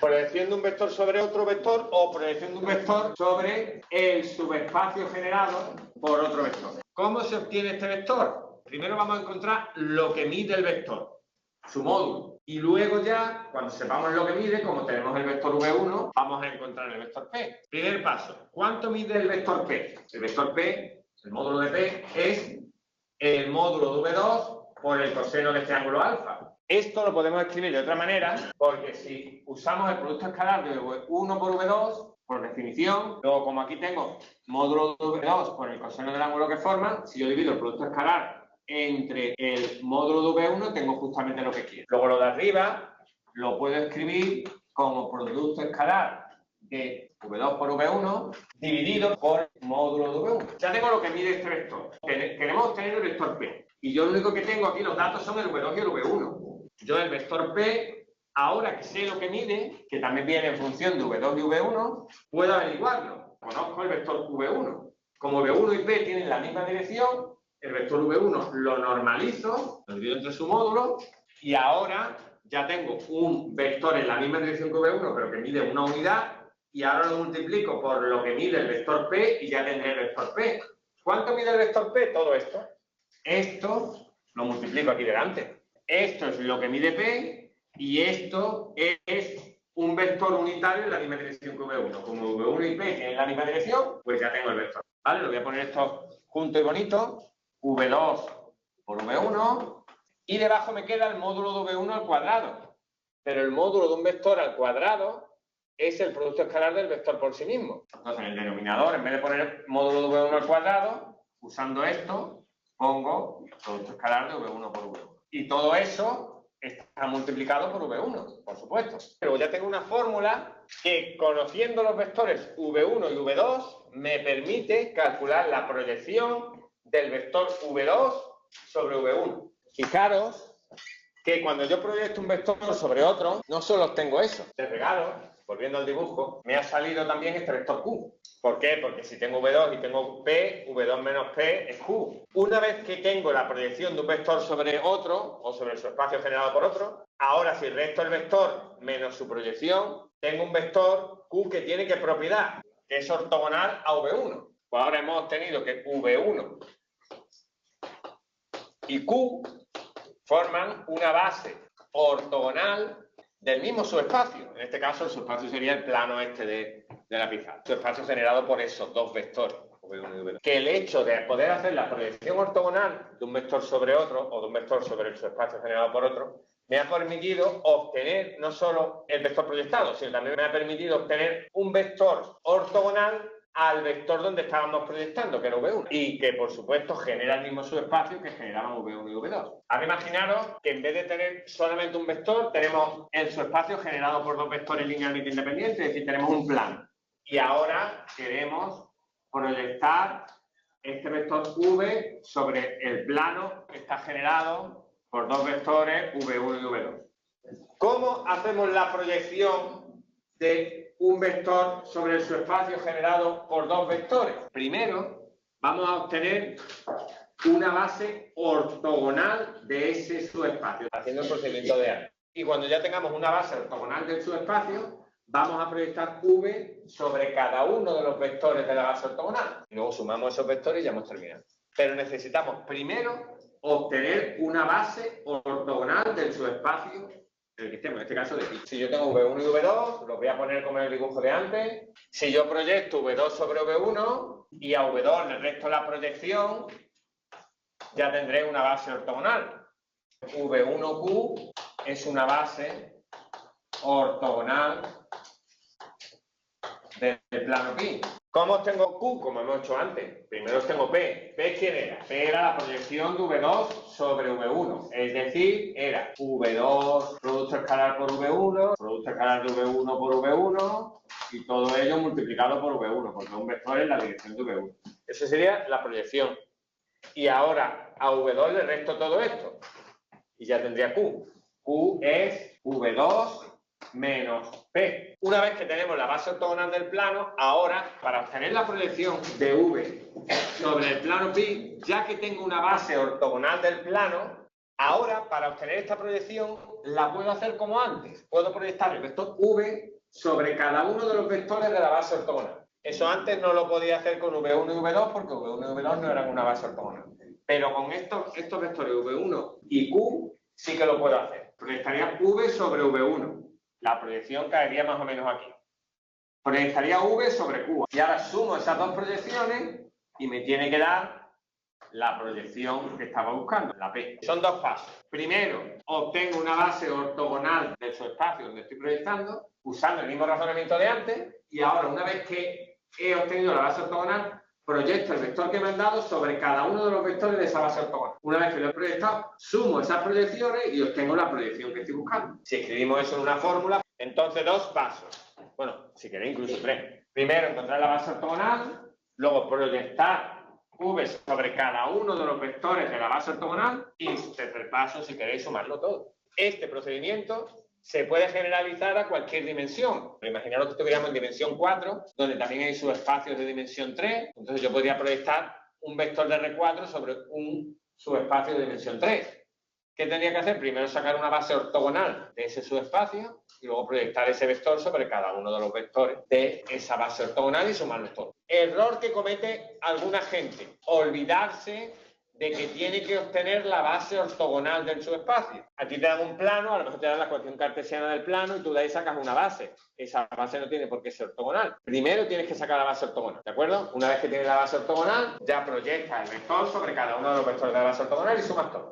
Proyección de un vector sobre otro vector o proyección de un vector sobre el subespacio generado por otro vector. ¿Cómo se obtiene este vector? Primero vamos a encontrar lo que mide el vector, su módulo. Y luego ya, cuando sepamos lo que mide, como tenemos el vector V1, vamos a encontrar el vector P. Primer paso, ¿cuánto mide el vector P? El vector P, el módulo de P, es el módulo de V2 por el coseno del triángulo alfa. Esto lo podemos escribir de otra manera, porque si usamos el producto escalar de V1 por V2, por definición, luego como aquí tengo módulo de V2 por el coseno del ángulo que forma, si yo divido el producto escalar entre el módulo de V1, tengo justamente lo que quiero. Luego lo de arriba lo puedo escribir como producto escalar de V2 por V1 dividido por el módulo de V1. Ya tengo lo que mide este vector. Queremos obtener el vector P. Y yo lo único que tengo aquí, los datos son el V2 y el V1. Yo el vector P, ahora que sé lo que mide, que también viene en función de V2 y V1, puedo averiguarlo. Conozco el vector V1. Como V1 y P tienen la misma dirección, el vector V1 lo normalizo, lo divido entre su módulo, y ahora ya tengo un vector en la misma dirección que V1, pero que mide una unidad, y ahora lo multiplico por lo que mide el vector P y ya tendré el vector P. ¿Cuánto mide el vector P? Todo esto. Esto lo multiplico aquí delante. Esto es lo que mide P y esto es un vector unitario en la misma dirección que V1. Como V1 y P tienen la misma dirección, pues ya tengo el vector. ¿Vale? Lo voy a poner esto junto y bonito. V2 por V1 y debajo me queda el módulo de V1 al cuadrado. Pero el módulo de un vector al cuadrado es el producto escalar del vector por sí mismo. Entonces, en el denominador, en vez de poner módulo de V1 al cuadrado, usando esto, pongo el producto escalar de V1 por V1. Y todo eso está multiplicado por V1, por supuesto. Pero ya tengo una fórmula que, conociendo los vectores V1 y V2, me permite calcular la proyección del vector V2 sobre V1. Fijaros que cuando yo proyecto un vector sobre otro, no solo obtengo eso. De regalo, volviendo al dibujo, me ha salido también este vector Q. ¿Por qué? Porque si tengo V2 y tengo P, V2 menos P es Q. Una vez que tengo la proyección de un vector sobre otro, o sobre su espacio generado por otro, ahora si resto el vector menos su proyección, tengo un vector Q que tiene ¿qué propiedad? Que es ortogonal a V1. Pues ahora hemos obtenido que V1 y Q forman una base ortogonal del mismo subespacio. En este caso, el subespacio sería el plano este de la pizarra. Subespacio generado por esos dos vectores, V1 y V2. Que el hecho de poder hacer la proyección ortogonal de un vector sobre otro, o de un vector sobre el subespacio generado por otro, me ha permitido obtener no solo el vector proyectado, sino también me ha permitido obtener un vector ortogonal al vector donde estábamos proyectando, que era V1, y que por supuesto genera el mismo subespacio que generaban V1 y V2. Ahora imaginaros que en vez de tener solamente un vector, tenemos el subespacio generado por dos vectores linealmente independientes, es decir, tenemos un plano. Y ahora queremos proyectar este vector V sobre el plano que está generado por dos vectores V1 y V2. ¿Cómo hacemos la proyección de un vector sobre el subespacio generado por dos vectores? Primero, vamos a obtener una base ortogonal de ese subespacio, haciendo el procedimiento de antes. Y cuando ya tengamos una base ortogonal del subespacio, vamos a proyectar V sobre cada uno de los vectores de la base ortogonal. Y luego sumamos esos vectores y ya hemos terminado. Pero necesitamos primero obtener una base ortogonal del subespacio en el que estemos, en este caso de pi. Si yo tengo V1 y V2, los voy a poner como en el dibujo de antes. Si yo proyecto V2 sobre V1 y a V2 le resto la proyección, ya tendré una base ortogonal. V1Q es una base ortogonal del plano pi. ¿Cómo obtengo Q? Como hemos hecho antes. Primero obtengo P. ¿P quién era? P era la proyección de V2 sobre V1. Es decir, era V2 producto escalar por V1, producto escalar de V1 por V1 y todo ello multiplicado por V1, porque un vector es la dirección de V1. Esa sería la proyección. Y ahora a V2 le resto todo esto. Y ya tendría Q. Q es V2 menos P. Una vez que tenemos la base ortogonal del plano, ahora, para obtener la proyección de V sobre el plano pi, ya que tengo una base ortogonal del plano, Ahora, para obtener esta proyección, la puedo hacer como antes. Puedo proyectar el vector v sobre cada uno de los vectores de la base ortogonal. Eso antes no lo podía hacer con v1 y v2 porque v1 y v2 no eran una base ortogonal. Pero con estos vectores v1 y q sí que lo puedo hacer. Proyectaría v sobre v1. La proyección caería más o menos aquí. Proyectaría v sobre q. Y ahora sumo esas dos proyecciones y me tiene que dar la proyección que estaba buscando, la P. Son dos pasos. Primero, obtengo una base ortogonal del subespacio donde estoy proyectando, usando el mismo razonamiento de antes, y ahora, una vez que he obtenido la base ortogonal, proyecto el vector que me han dado sobre cada uno de los vectores de esa base ortogonal. Una vez que lo he proyectado, sumo esas proyecciones y obtengo la proyección que estoy buscando. Si escribimos eso en una fórmula, entonces dos pasos. Bueno, si queréis incluso tres. Primero, encontrar la base ortogonal, luego proyectar v sobre cada uno de los vectores de la base ortogonal y tercer paso, si queréis, sumarlo todo. Este procedimiento se puede generalizar a cualquier dimensión. Imaginaros que estuviéramos en dimensión 4, donde también hay subespacios de dimensión 3. Entonces yo podría proyectar un vector de R4 sobre un subespacio de dimensión 3. ¿Qué tendría que hacer? Primero sacar una base ortogonal de ese subespacio y luego proyectar ese vector sobre cada uno de los vectores de esa base ortogonal y sumarlos todos. Error que comete alguna gente: olvidarse de que tiene que obtener la base ortogonal del subespacio. A ti te dan un plano, a lo mejor te dan la ecuación cartesiana del plano y tú de ahí sacas una base. Esa base no tiene por qué ser ortogonal. Primero tienes que sacar la base ortogonal, ¿de acuerdo? Una vez que tienes la base ortogonal, ya proyectas el vector sobre cada uno de los vectores de la base ortogonal y sumas todo.